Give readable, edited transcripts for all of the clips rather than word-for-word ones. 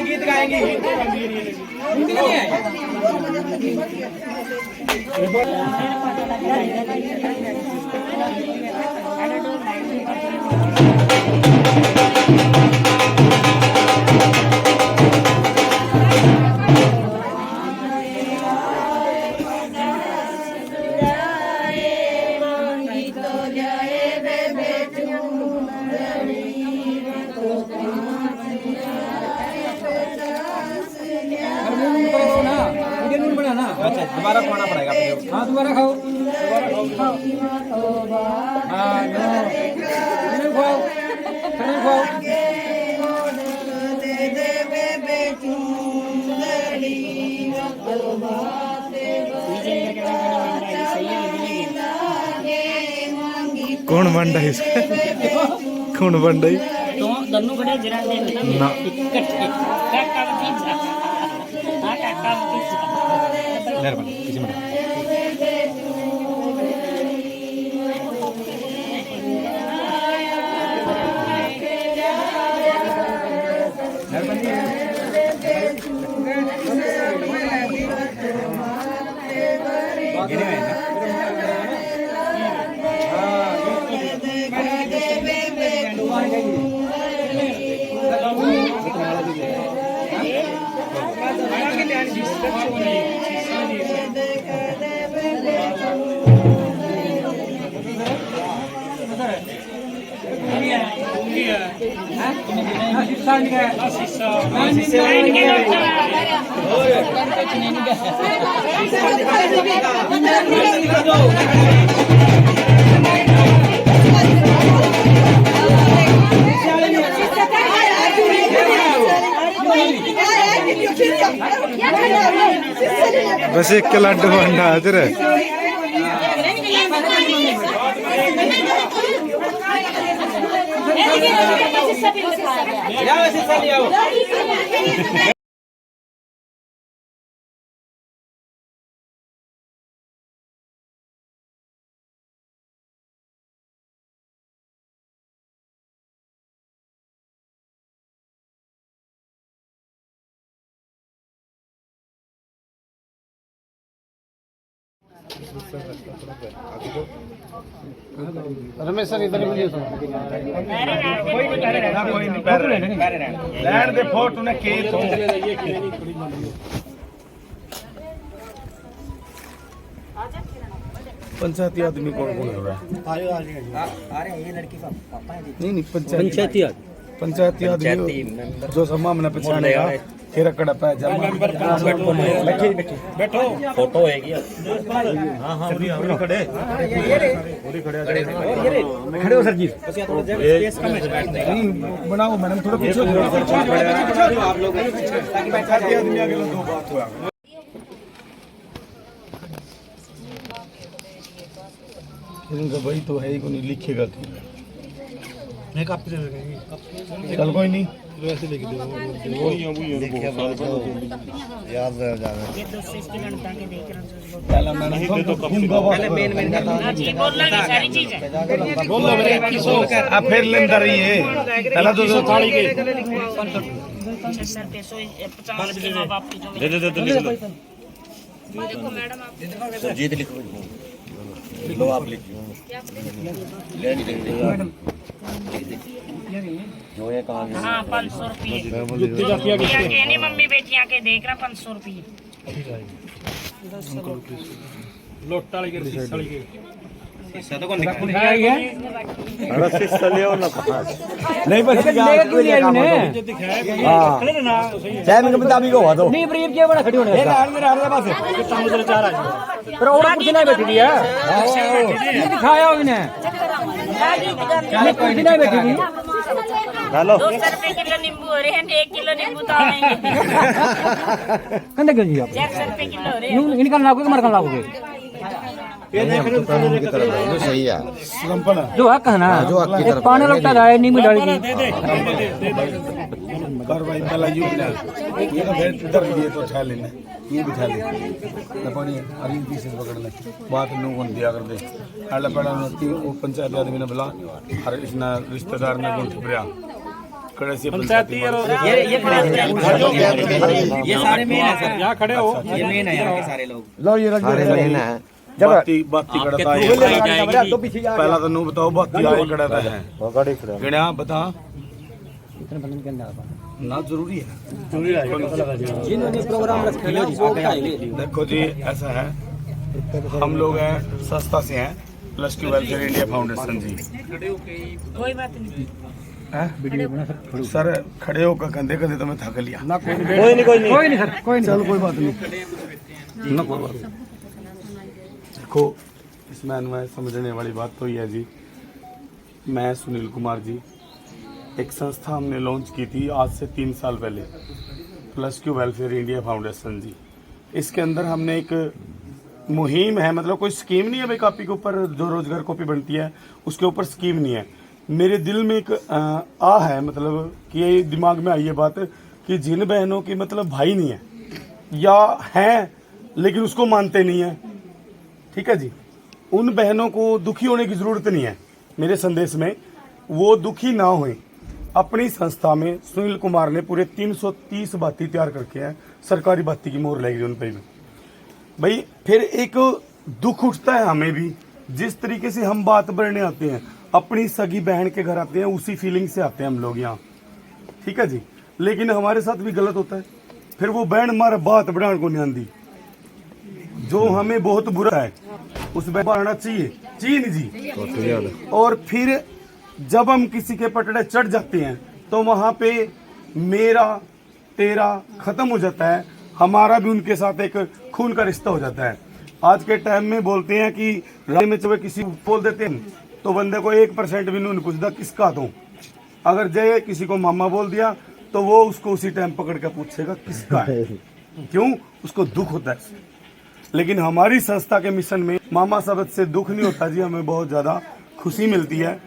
गीत गाएंगे। अच्छा दोबारा खाना पड़ेगा अपने को। हाँ दोबारा खाओ हाँ नो खाओ खाना खाओ कौन बन रहा है इसका कौन बन रही तो दोनों बड़े जरा दे ना काका पिज्जा हां काका पिज्जा लेर बन किसी में गिने में बस एक के लड्डू बन रहा है तेरे रमेश सर इधर मिलिए तो कोई नहीं पैर लैंड दे फोटो ने के तो पंचायती आदमी कौन कौन हो रहा है आ रहे ये लड़की का पापा है नहीं पंचायती आदमी जो समा में पहचानेगा फिर कड़प है बैठो फोटो है हाँ हाँ खड़े खड़े हो सर जी बस या थोड़ा स्पेस कम है बैठने का नहीं बनाओ मैडम थोड़ा पीछे आप लोग ताकि पंचायती आदमी आगे दो बात हो इनका भाई तो है ही को नहीं लिखेगा मैं कापी से चल कोई नहीं वैसे लिख दो याद रह जाना ये दूसरे इसकी लड़का के देख रहा हूं पहला मैडम तो घूमगा पहले मेन जी बोलना की सारी चीजें बोल लो मेरे 2100 आप फिर लेंदा रही है पहला तो थाली के 6 रुपए 50 के मां बाप की जो दे देखो मैडम आप जीत लिखो लिखो आप लिखिए जो ये कहां हाँ 500 रुपये नहीं मम्मी बेटियां के देख रहा 500 रुपये लोटा वाली के शीशा वाली के शीशा तो कौन दिखा अरे सिस्टर ले ना नहीं बस लेगा क्यों नहीं आई उन्हें हां चाहे मैं मुताबिक हो तो नहीं ब्रीफ के बड़ा खड़ी होने ये रात में रहने बस समुद्र चार आ पर और कुछ नहीं बैठी थी यार नहीं दिखाया उन्हें क्या कोई नहीं बैठी थी हेलो 200 रुपए किलो नींबू हो रहे हैं 1 किलो नींबू तो आएंगे कंदे क्यों जी आप 400 रुपए किलो हो रहे हैं इनका लागू के मरका लागू सही है जो हक है ना एक पानी लगता है नींबू डाली कार्रवाई पहला यू ना ये तो फिर इधर दिए तो उठा लेना ये बिठा ले ना पानी अरे पीछे पकड़ ले बात नु कौन दिया कर दे अल्लाह पड़ा ती वो पंचायत आदमी ने बुला हर इसना रिश्तेदार ने गुंठ भरा कड़े से पंचायती ये सारे मेन है सर यहाँ खड़े हो ये मेन है यहाँ के सारे लोग लो ये रख दे बाती कड़ता है पहला तो नु बताओ बाती आए कड़ता है गिना बता इतने बंद के अंदर ना जरूरी है जिन्होंने प्रोग्राम रखे हैं वो देखो जी ऐसा है हम लोग हैं सस्ता से हैं +2 वेलफेयर इंडिया फाउंडेशन जी कोई बात नहीं वीडियो बना सर खड़े होकर कंधे कंधे तो मैं थक लिया कोई नहीं सर कोई नहीं चलो कोई बात नहीं ना कोई बात नहीं। देखो इसमें अन्वय समझने वाली बात तो ये है जी, मैं सुनील कुमार जी, एक संस्था हमने लॉन्च की थी आज से 3 साल पहले, +Q वेलफेयर इंडिया फाउंडेशन जी। इसके अंदर हमने एक मुहिम है, मतलब कोई स्कीम नहीं है भाई कॉपी के ऊपर जो रोजगार कॉपी बनती है उसके ऊपर स्कीम नहीं है। मेरे दिल में एक है, मतलब कि ये दिमाग में आई ये बात कि जिन बहनों की मतलब भाई नहीं है या हैं लेकिन उसको मानते नहीं है, ठीक है जी, उन बहनों को दुखी होने की जरूरत नहीं है। मेरे संदेश में वो दुखी ना होए। अपनी संस्था में सुनील कुमार ने पूरे 330 बाती तैयार करके हैं, सरकारी बाती की मोहर लगेगी उन पर भी भाई। फिर एक दुख उठता है हमें भी, जिस तरीके से हम बात बढ़ने आते हैं अपनी सगी बहन के घर आते हैं, उसी फीलिंग से आते हैं हम लोग यहाँ, ठीक है जी। लेकिन हमारे साथ भी गलत होता है, फिर वो बहन हमारा बात बढ़ाने को नहीं आती, जो हमें बहुत बुरा है उस बहन बढ़ाना चाहिए नहीं जी। और फिर जब हम किसी के पटड़े चढ़ जाते हैं तो वहां पे मेरा तेरा खत्म हो जाता है, हमारा भी उनके साथ एक खून का रिश्ता हो जाता है। आज के टाइम में बोलते हैं कि राय में जब किसी बोल देते हैं तो बंदे को 1% भी नहीं पूछता किसका दूं। अगर जय किसी को मामा बोल दिया तो वो उसको उसी टाइम पकड़ के पूछेगा किसका है, क्यों, उसको दुख होता है। लेकिन हमारी संस्था के मिशन में मामा शब्द से दुख नहीं होता जी, हमें बहुत ज्यादा खुशी मिलती है।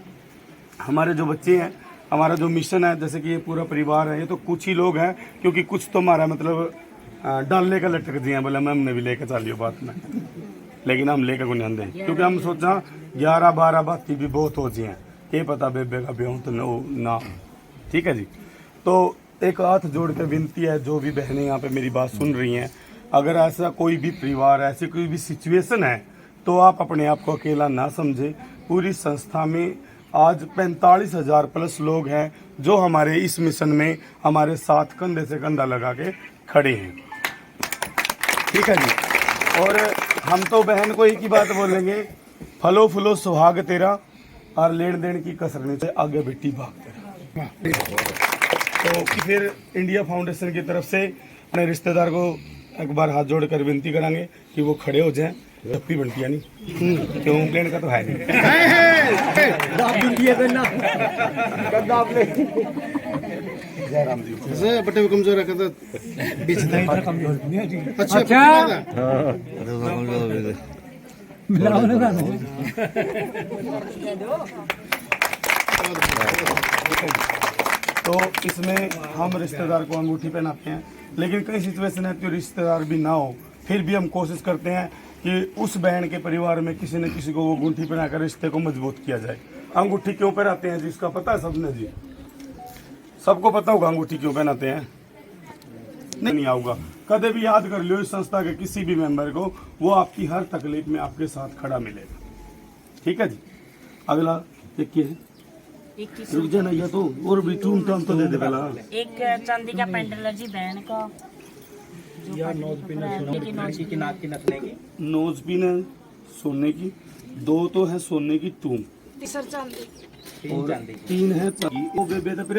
हमारे जो बच्चे हैं, हमारा जो मिशन है, जैसे कि ये पूरा परिवार है, ये तो कुछ ही लोग हैं क्योंकि कुछ तो हमारा मतलब डालने का लटक दिए बोले मैं हमने भी लेकर चलियो बात में, लेकिन हम लेकर को नहीं आते क्योंकि हम सोचा 11-12 बाती भी बहुत हो हैं, ये पता बेबे का ब्याह तो ना, ठीक है जी। तो एक हाथ जोड़ कर विनती है, जो भी बहनें यहाँ पे मेरी बात सुन रही हैं, अगर ऐसा कोई भी परिवार, ऐसी कोई भी सिचुएशन है तो आप अपने आप को अकेला ना समझे। पूरी संस्था में आज 45,000 प्लस लोग हैं जो हमारे इस मिशन में हमारे साथ कंधे से कंधा लगा के खड़े हैं, ठीक है जी। और हम तो बहन को एक ही बात बोलेंगे, फलो फुलो सुहाग तेरा और लेन देन की कसर नहीं से आगे बेटी भाग तेरा। तो फिर इंडिया फाउंडेशन की तरफ से अपने रिश्तेदार को एक बार हाथ जोड़कर विनती करांगे कि वो खड़े हो जाएं। टप्पी बनती है नहीं, क्यों प्लेन का तो है नहीं, जयराम जी बटे भी कमजोर है तो बीच अच्छा तो इसमें हम रिश्तेदार को अंगूठी पहनाते हैं, लेकिन कई सिचुएशन है तो रिश्तेदार भी ना हो, फिर भी हम कोशिश करते हैं कि उस बहन के परिवार में किसी न किसी को वो अंगूठी पहनाकर रिश्ते को मजबूत किया जाए। अंगूठी क्यों पहनाते हैं जी, इसका पता है सबने जी, सबको पता होगा अंगूठी क्यों पहनाते हैं, नहीं आऊगा। कदे भी याद कर लो इस संस्था के किसी भी मेंबर को, वो आपकी हर तकलीफ में आपके साथ खड़ा मिलेगा, ठीक है जी। अगला देखिए, रुक जाना या तो और भी टूम टाम तो दे दे पहला। एक चांदी का पेंडल है जी बहन का, नोज पिन है सोने की, 2 तो है सोने की टूम, और 3 है चांदी। वो बेबे तो फिर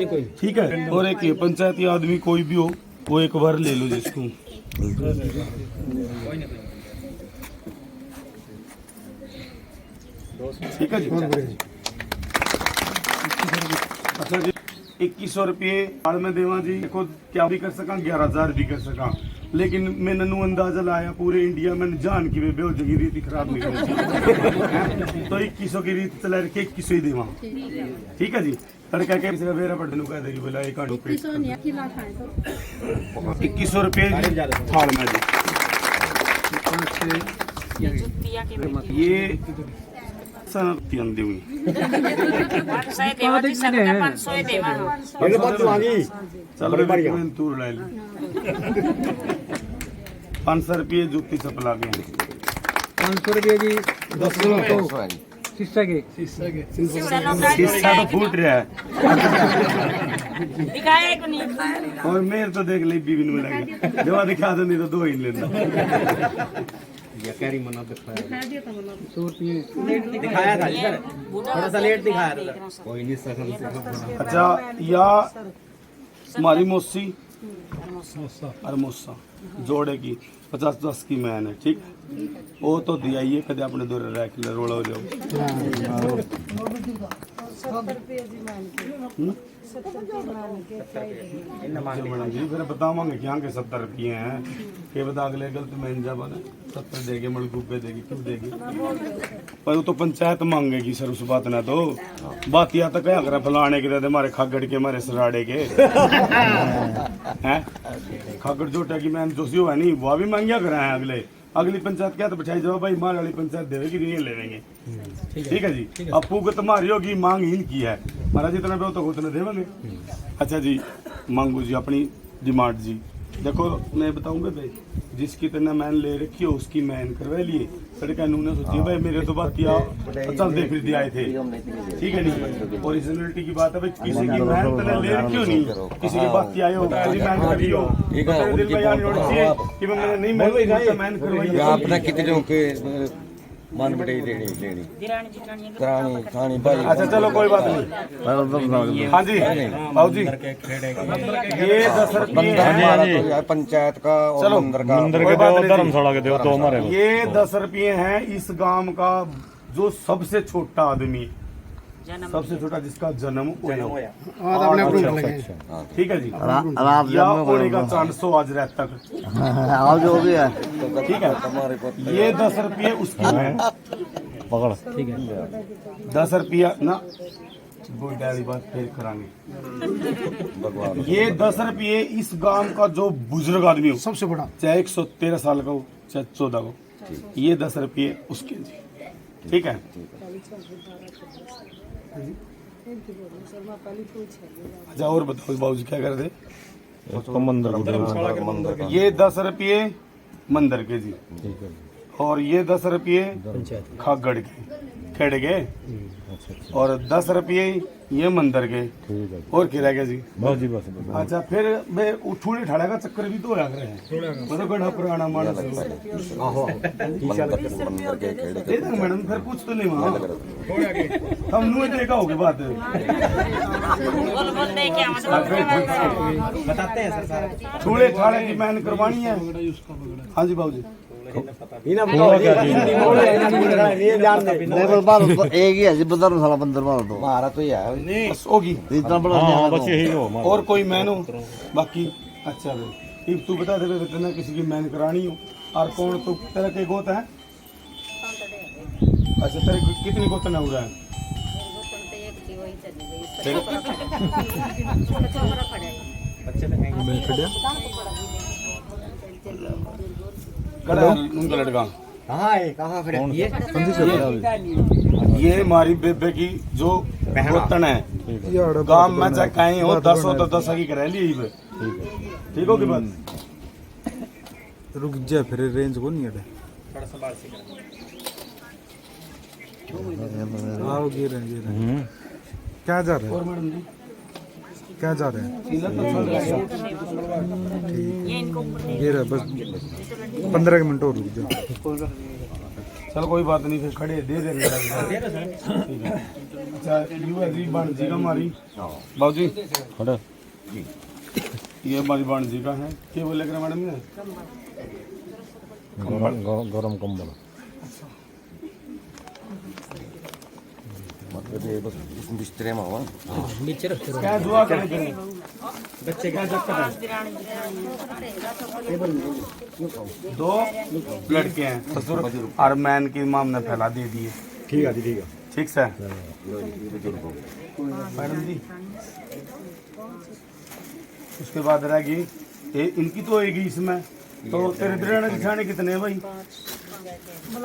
कोई ठीक है। और एक पंचायती आदमी कोई भी हो वो एक बार ले लो जिसको, ठीक है जी। अच्छा जी, 2100 रुपये बाढ़ में देवा जी, देखो क्या भी कर सका, 11,000 भी कर सका, लेकिन मैंने नु अंदाजा लाया पूरे इंडिया में जान की बेबे हो जगी रीति खराब नहीं करनी तो 2100 की रीत चला रखे 2100 ही देवा, ठीक है जी। लड़का के बेरा पटनु कह देगी बोला 2100 रुपये थाल में जी। ये आंदी हुई 500 रुपये जुत्ती चप्पल आ गए, 500 रुपये जी 10 शीशा के शीशा तो फूट रहा है और मेरे तो देख ले बीबी में लगे जवा दिखा दो, नहीं तो 2 ही लेना। दिखाया था थोड़ा सा लेट दिखाया था, कोई नहीं सकल। अच्छा, या हमारी मौसी अरमोसा जोड़े की 50-10 की मैन है, ठीक है। वो तो दिया ही है, कदे अपने दूर रह के रोल हो जाओ। फिर बतावांगे कि यहाँ के 70 रुपये हैं, ये बता अगले गलत में जब 70 देगी मलगूबे देगी क्यों देगी, पर वो तो पंचायत मांगेगी सर उस बात ना। तो बात या तो क्या करें फलाने के दे हमारे खागड़ के हमारे सराड़े के हैं, खागड़ जोटा की मैंने जो सी हुआ नहीं वो भी मांगिया करा है। अगली पंचायत क्या तो बिठाई जाओ भाई मार वाली पंचायत देवेगी नहीं लेवेंगे, ठीक है जी। अब पूग तुम्हारी होगी, मांग इनकी है, महाराज जितना भी हो तो उतना देवेंगे। अच्छा जी मांगू जी अपनी डिमांड जी, देखो मैं बताऊंगा भाई जिसकी तरह मैन ले रखी हो उसकी मैन करवा लिए लड़का नूने सोचिए भाई मेरे तो बात किया चल देख फिर आए थे, ठीक है नहीं। ओरिजिनलिटी की बात है भाई, किसी की मैन तने ले रखी हो नहीं, किसी की बात की आए हो तेरी मैन करी हो दिल में याद होना चाहिए कि मैंने नहीं मैन करवाई अपना कितने के मन बटाई लेनी करानी खानी भाई। अच्छा चलो कोई बात नहीं। हाँ जी बाबू जी ये 10 रुपये यार पंचायत का और चलो मंदिर का धर्मशाला के दो हमारे, ये 10 रुपये हैं इस गांव का जो सबसे छोटा आदमी, सबसे छोटा जिसका जन्म हुआ, ठीक है जी। या होने का चांस हो आज रात तक जो भी है, ठीक है। ये 10 रुपये उसकी है पकड़, ठीक है। 10 रुपया ना वाली बात फिर करांगे। ये 10 रुपये इस गांव का जो बुजुर्ग आदमी हो सबसे बड़ा, चाहे 113 साल का हो चाहे 14 का हो, ये 10 रुपये उसके जी, ठीक है। अच्छा और बताओ बाबू जी क्या कर दे, ये 10 रुपये मंदिर के जी, और ये 10 रुपये खागड़ के खेड़ के, और 10 रुपये ये मंदिर के, और क्या गया जी बस जी बस। अच्छा फिर मैं उठूने ठाड़ा का चक्कर भी तो लग रहे हैं, मतलब बड़ा पुराना मानस मैडम फिर कुछ तो नहीं वहाँ हम नुए देखा होगी बात बताते हैं सर ठूड़े ठाड़े की मैंने करवानी है। हाँ जी बाबू जी एक ही है जी बंदर साला बंदर मारो तो हमारा तो ही है बस होगी इतना बड़ा बस यही हो और कोई मैन हो बाकी। अच्छा भाई तू बता दे तेना किसी की मैन करानी हो और कौन तो तेरा के गोत है। अच्छा तेरे कितनी गोतन हो रहा है लड़का ये हमारी बेबे की जो गोतन है गांव में चाहे कहीं हो 10 हो तो 10 की करा ली ठीक हो की बात। रुक जा फिर रेंज को नहीं है आओगे रेंज क्या जा रहा है क्या जा रहे हैं ये रहा बस 15 मिनट और रुक जाओ। चल कोई बात नहीं फिर खड़े दे दे। अच्छा जी बन जी का हमारी बाबू जी खड़ा ये हमारी बन जी का है क्या बोले कर मैडम ने गरम कंबल बस बिस्तरे में हुआ क्या दुआ करें बच्चे क्या चक्कर है 2 लड़के हैं ससुर और मैन की माम ने फैला दे दिए। ठीक है जी ठीक है ठीक से मैडम जी। उसके बाद रहेगी इनकी तो होगी इसमें तो तेरे दराना जिठाने कितने हैं भाई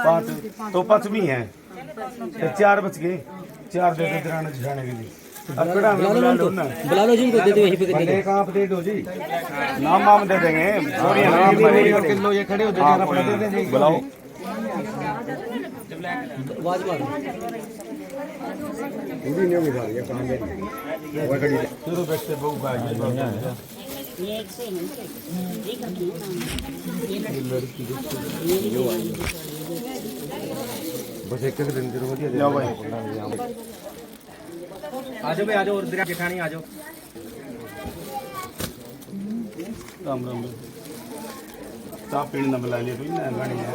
5 तो 5 भी हैं 4 बच गए 4 दे दे दराना जिठाने के लिए बुला लो जी दे दो यहीं पे कहाँ पे दे दो जी नाम नाम दे देंगे किलो ये खड़े हो जाए अपना दे देंगे बुलाओ पूरी नहीं मिला ये कहां गई वो खड़ी चलो बैठते बहु का ये एक से है बस एक दिन जरूर जाओ भाई आ जाओ भाई आ जाओ और जेठानी आ जाओ राम राम चाह पीने न मिला लिया कोई ना गाड़ी है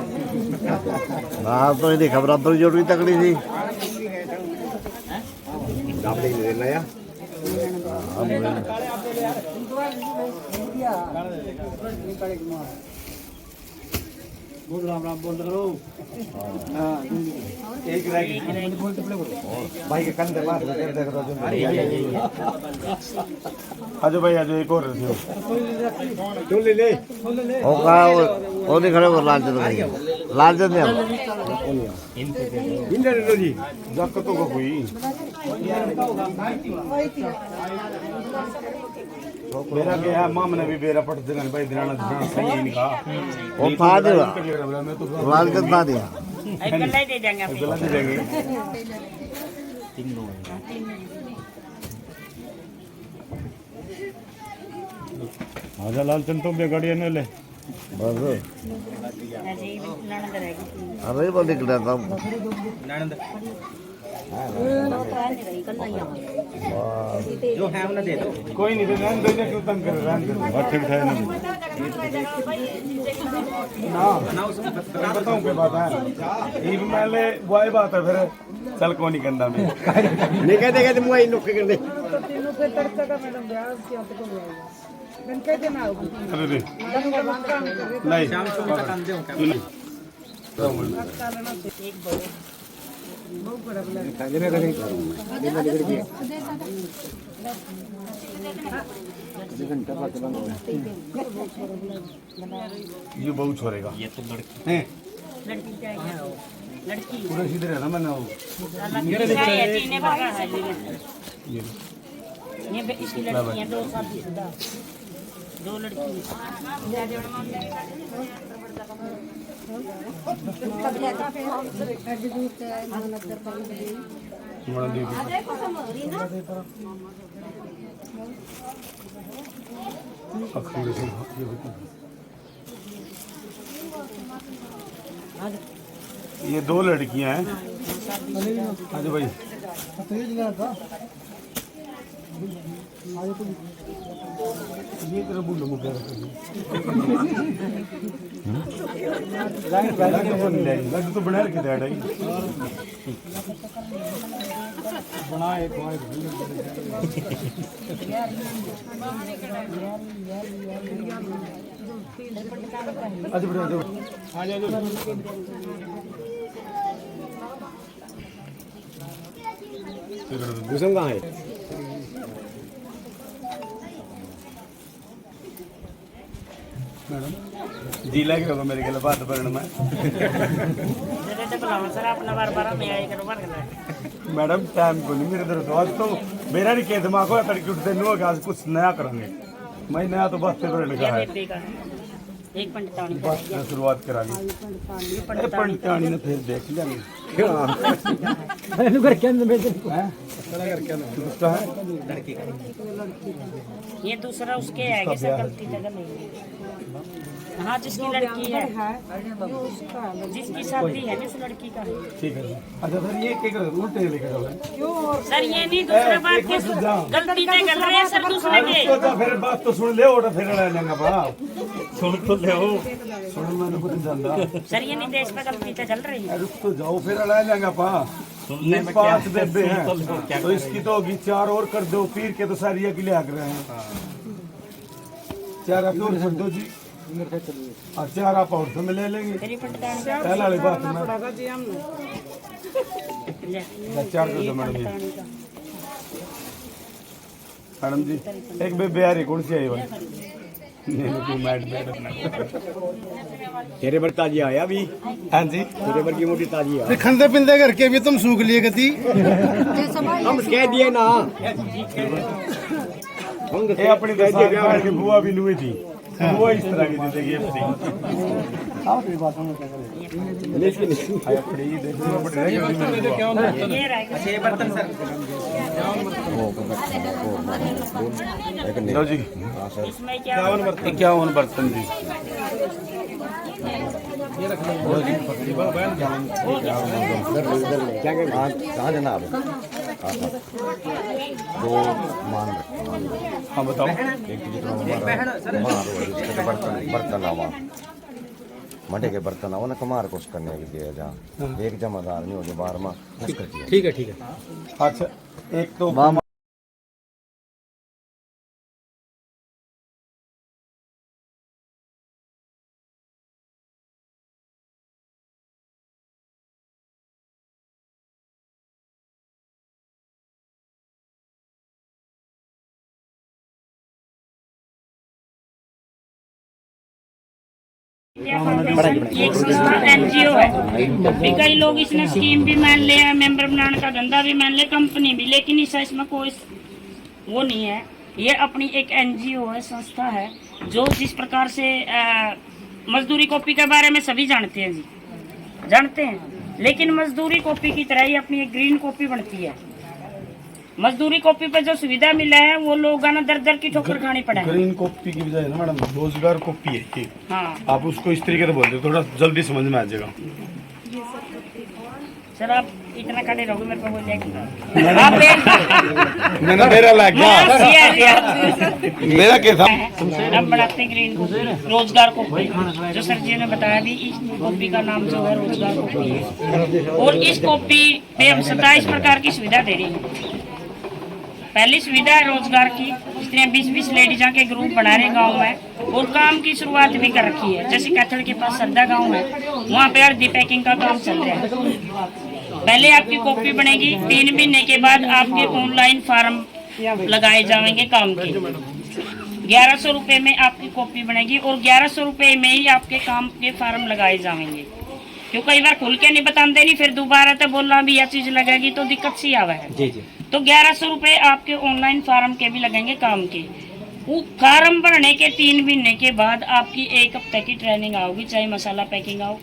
हाँ तो ये खबर तो जोड़ी तकड़ी थी एक भाई के कंधे मार आजो भाई आजो एक और ले ले ओ का ओ नहीं खड़े को लाल चंद लाल चंद इंदर जी जक तो कोई मेरा क्या माम ने भी बेरा पट देना भाई दिनाना सही इनका वो पा दे लाल चंद पा दिया एक गल्ला ही दे देंगे आप गलत दे देंगे आजा लाल चंद तो बेगाड़ी ने ले बस जी ननद रहेगी अरे बोल निकला था ननद जो है उन्हें दे दो कोई नहीं रहने दे क्यों तंग कर रहने दे बात ठीक है ना बताऊं कोई बात है ये भी मैंने वही बात है फिर चल कौन नहीं करना मैं नहीं कहते कहते मुझे नुक कर दे अरे रे नहीं ये बहुत छोड़ेगा ये तो लड़की है लड़की चाहिए लड़की पूरा सीधे रहना मैंने लड़की चाहिए तीन बड़ा है ये इसकी लड़की है 2 साल की शुदा 2 लड़की ये 2 लड़कियां हैं हाँ जी भाई ये तेरा बुल्लो मुझे लग तो बना रखे थे बना एक अच्छा बढ़िया आ जाओ भूषण कहाँ है मैडम जी लग रहा मेरे के लिए बात करने में मैडम टाइम को नहीं मेरे तरफ आज तो मेरा नहीं कह दिमाग हो तड़के उठते नहीं होगा आज कुछ नया करेंगे मैं नया तो बस पेपर लिखा है एक पंडितानी बस शुरुआत करानी पंडितानी ने फिर देख लेंगे ये दूसरा उसके आगे से गलती जगह नहीं है हाँ जिसकी लड़की है जिसकी शादी है जिस लड़की का है ठीक है अच्छा सर ये क्या कर उल्टे लेकर जाओ सर ये नहीं दूसरा बात के गलती से कर रहे हैं सर दूसरे के तो फिर बात तो सुन ले और फिर लेंगे बा सुन तो ले हो सुन मैं तो कुछ जानता सर ये नहीं देश में गलती से चल रही है रुक तो जाओ फिर ले लेंगे पा सुनने में 5 बेबे हैं तो इसकी तो होगी 4 और कर दो पीर के तो सारिया के लिए आग रहे हैं 4 आप और कर दो जी और 4 आप और तो में ले लेंगे पहला वाली बात में 4 कर दो मैडम जी एक बेबे आ रही कौन सी आई भाई तेरे पर ताजी आया भी हाँ जी तेरे पर की मोटी ताजी है खंदे पिंदे करके भी तुम सूख लिए गति हम कह दिए ना ये अपनी की बुआ भी लुई थी वो इस तरह की दे देगी अपनी ये बर्तन सर लो जी इसमें क्या 51 बर्तन जी कहाँ जनाब दो मान हाँ बताओ। एक जितना हमारा बर्तन आवा मटे के बर्तन आवा ना कुमार को करने के दिया जा एक जमादार नहीं हो गया 12वां। ठीक है अच्छा एक तो ये एक संस्था NGO है भी कई लोग इसने स्कीम भी मान ले मेंबर बनाने का धंधा भी मान ले कंपनी भी, लेकिन इसमें कोई वो नहीं है। ये अपनी एक NGO है, संस्था है, जो जिस प्रकार से मजदूरी कॉपी के बारे में सभी जानते हैं जी, जानते हैं, लेकिन मजदूरी कॉपी की तरह ही अपनी एक ग्रीन कॉपी बनती है। मजदूरी कॉपी पे जो सुविधा मिला है वो लोग ना दर दर की ठोकर खानी पड़ा है। ग्रीन कॉपी की बजाय ना मैडम रोजगार कॉपी है ये। हाँ आप उसको इस तरीके से बोलते हो, थोड़ा जल्दी समझ में आ जाएगा। सर आप इतना खड़े रहोगे मेरे को बोलिए आप मैंने मेरा लग गया मेरा कैसा हम बढ़ाते ग्रीन रोजगार कॉपी, जो सर जी ने बताया भी इस कॉपी का नाम जो है रोजगार कॉपी है। और इस कॉपी पे हम 27 प्रकार की सुविधा दे रही है। पहली सुविधा है रोजगार की, इसलिए 20-20 लेडीजा के ग्रुप बना रहे गांव में और काम की शुरुआत भी कर रखी है। जैसे कैथल के पास सरदा गांव है, वहाँ पे हल्दी पैकिंग का काम चल रहा है। पहले आपकी कॉपी बनेगी, 3 महीने के बाद आपके ऑनलाइन फार्म लगाए जाएंगे काम के। 1100 रुपए में आपकी कॉपी बनेगी और 1100 रुपए में ही आपके काम के फार्म लगाए जाएंगे। क्यों कई बार खुल के नहीं बताते नहीं, फिर दोबारा तो बोलना भी यह चीज लगेगी तो दिक्कत सी आवा है। तो 1100 रुपए आपके ऑनलाइन फार्म के भी लगेंगे काम के। वो फार्म भरने के 3 महीने के बाद आपकी 1 हफ्ते की ट्रेनिंग आओगी, चाहे मसाला पैकिंग आओ,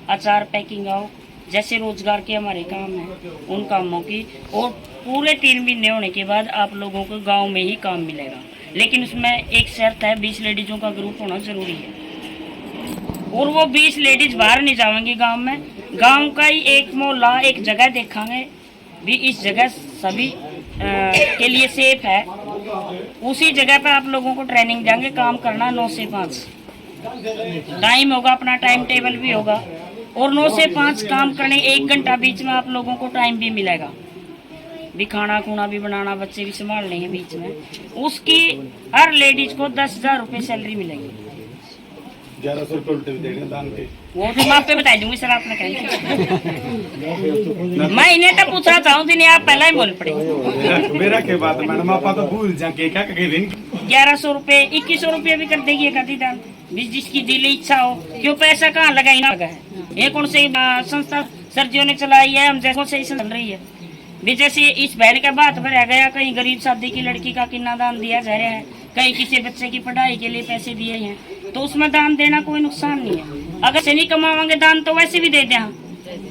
अचार पैकिंग आओ, जैसे रोजगार के हमारे काम हैं उन कामों की। और पूरे 3 महीने होने के बाद आप लोगों को गांव में ही काम मिलेगा, लेकिन उसमें एक शर्त है, 20 लेडीजों का ग्रुप होना जरूरी है। और वो 20 लेडीज बाहर नहीं जाएंगी गांव में, गांव का ही एक मोहल्ला एक जगह देखेंगे भी इस जगह सभी के लिए सेफ है, उसी जगह पर आप लोगों को ट्रेनिंग देंगे। काम करना 9 से 5 टाइम होगा, अपना टाइम टेबल भी होगा और 9 से 5 काम करने 1 घंटा बीच में आप लोगों को टाइम भी मिलेगा, भी खाना खूना भी बनाना, बच्चे भी संभालने हैं बीच में। उसकी हर लेडीज को 10,000 रुपये सैलरी मिलेगी। 1100 रुपये उल्टे भी देंगे दान के। वो भी मैं आपको बता दूंगी सर, आपने कहीं मैं इन्हें तो पूछना चाहूँ नहीं, आप पहले ही बोल पड़े। मेरा क्या बात है मैडम, आप तो भूल जाके क्या कहें 1100 रुपये 2100 रुपये भी कर देगी एक आधी दान, जिसकी दिल इच्छा हो। क्यों पैसा कहाँ लगाई ना लगा है, ये कौन सी संस्था सर्जियों ने चलाई है, हम जैसे सही चल रही है भी। जैसे इस बहन का बात भरा गया, कहीं गरीब शादी की लड़की का कितना दान दिया जा रहा है, कहीं किसी बच्चे की पढ़ाई के लिए पैसे दिए हैं, तो उसमें दान देना कोई नुकसान नहीं है। अगर से नहीं कमावांगे दान तो वैसे भी दे दें।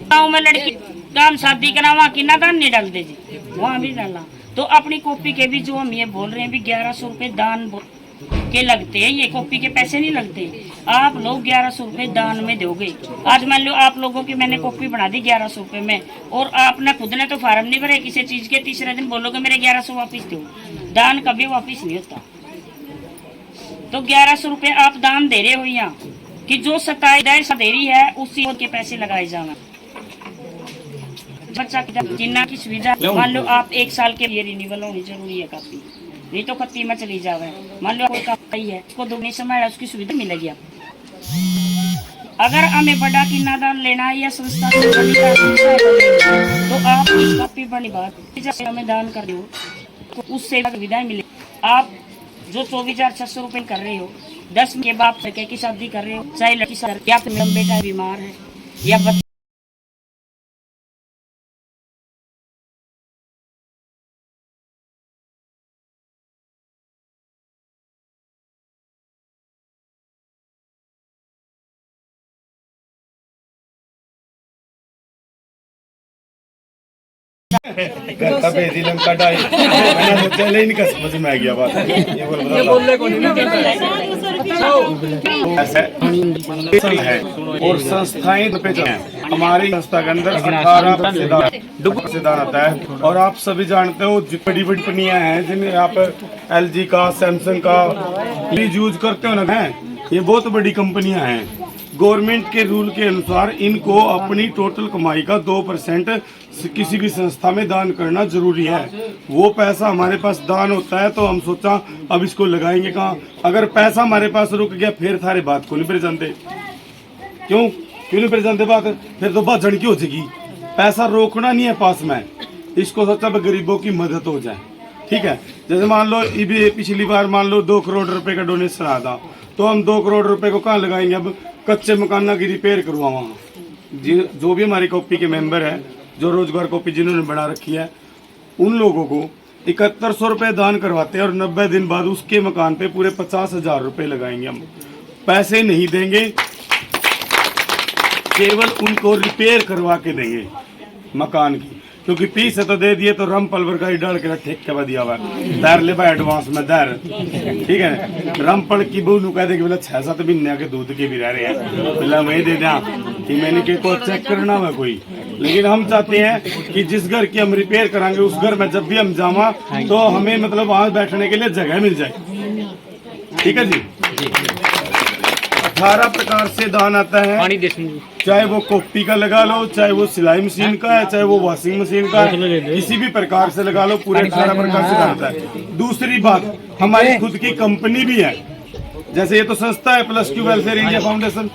गाँव में लड़की काम शादी करावा कितना दान नहीं डाल दे जी, वहाँ भी डालना। तो अपनी कॉपी के भी जो हम ये बोल रहे हैं भी 1100 रुपये दान के लगते हैं, ये कॉपी के पैसे नहीं लगते। आप लोग 1100 रुपये दान में दोगे। आज मान लो आप लोगों की मैंने कॉपी बना दी 1100 रुपये में, और आपने खुद ने तो फार्म नहीं भरे किसी चीज के, तीसरे दिन बोलोगे मेरे 1100 वापिस दो। दान कभी वापिस नहीं होता। तो 1100 रुपये आप दान दे रहे हो यहाँ कि जो सताई दे रही है उसी के पैसे लगाए जाना। बच्चा जिन्ना की सुविधा, मान लो आप 1 साल के लिए रिन्यूअल होनी जरूरी है काफी, नहीं तो खत्ती में चली जावे। मान लो कोई काफी है उसको दुगनी समय उसकी सुविधा मिलेगी आपको। अगर हमें बड़ा किन्ना दान लेना है या संस्था से तो आप इस कॉपी बनी बात हमें दान कर दो तो उससे सुविधाएं मिलेगी। आप जो 24,600 रुपये कर रहे हो, 10 के बाप लड़के की शादी कर रहे हो, चाहे लड़की शादी या फिर बेटा बीमार है या बच्चा श्रीलंका मैंने चले इनका समझ में आ गया बात। ये बोल है और संस्थाएं पे हमारी संस्था के अंदर 18 से दान आता है। और आप सभी जानते हो जो बड़ी बड़ी कंपनियां हैं जिनमें आप LG का, सैमसंग का फ्रिज यूज करते हो ना, ये बहुत बड़ी कंपनियां हैं। गवर्नमेंट के रूल के अनुसार इनको अपनी टोटल कमाई का 2% किसी भी संस्था में दान करना जरूरी है। वो पैसा हमारे पास दान होता है तो हम सोचा अब इसको लगाएंगे कहाँ। अगर पैसा हमारे पास रुक गया फिर थारे बात को नहीं पहचानते। क्यों नहीं पहचानते बात? फिर तो बात झड़की हो जाएगी। पैसा रोकना नहीं है पास में, इसको सोचा गरीबों की मदद हो जाए। ठीक है, जैसे मान लो पिछली बार मान लो 2 करोड़ रुपए का डोनेशन आया था, तो हम 2 करोड़ रुपए को कहाँ लगाएंगे? अब कच्चे मकान की रिपेयर करवावा। जो भी हमारी कॉपी के मेंबर है, जो रोजगार कॉपी जिन्होंने बना रखी है, उन लोगों को 7100 रुपए दान करवाते हैं और 90 दिन बाद उसके मकान पे पूरे 50,000 रुपए लगाएंगे। हम पैसे नहीं देंगे, केवल उनको रिपेयर करवा के देंगे मकान की। क्योंकि पीस तो दे दिए तो रम पलवर का ही डाल के ठेक के दिया हुआ दर ले भाई एडवांस में दर। ठीक है, रमपल की बहू कह दे कि बोला 6-7 महीने के दूध के भी रह रहे हैं, बोला वही दे दिया कि मैंने के को चेक करना हुआ कोई। लेकिन हम चाहते हैं कि जिस घर की हम रिपेयर कराएंगे उस घर में जब भी हम जावा तो हमें मतलब वहां बैठने के लिए जगह मिल जाए। ठीक है जी। 18 प्रकार से दान आता है, चाहे वो कॉपी का लगा लो, चाहे वो सिलाई मशीन का है, चाहे वो वॉशिंग मशीन का है, किसी भी प्रकार से लगा लो, पूरे 18 प्रकार से दान आता है। दूसरी बात, हमारी खुद की कंपनी भी है, जैसे ये तो संस्था है +Q वेलफेयर इंडिया फाउंडेशन,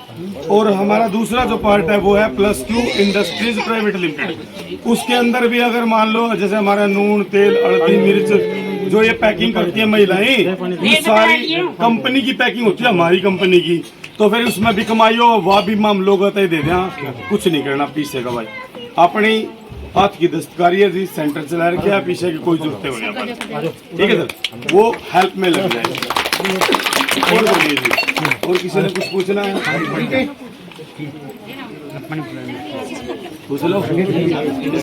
और हमारा दूसरा जो पार्ट है वो है +Q इंडस्ट्रीज प्राइवेट लिमिटेड। उसके अंदर भी अगर मान लो जैसे हमारा नून, तेल, हल्दी, मिर्च जो ये पैकिंग करती है महिलाएं, ये सारी कंपनी की पैकिंग होती है, हमारी कंपनी की। तो फिर उसमें भी कमाई हो, वह भी हम लोग दे दें, कुछ नहीं करना पीछे का भाई। अपनी हाथ की दस्तकारी है जी, सेंटर चला रखे है, पीछे की कोई जरूरत नहीं। ठीक है सर, वो हेल्प में लग जाएगा। और बोलिए जी, और किसी ने कुछ पूछना है? पूछ लो।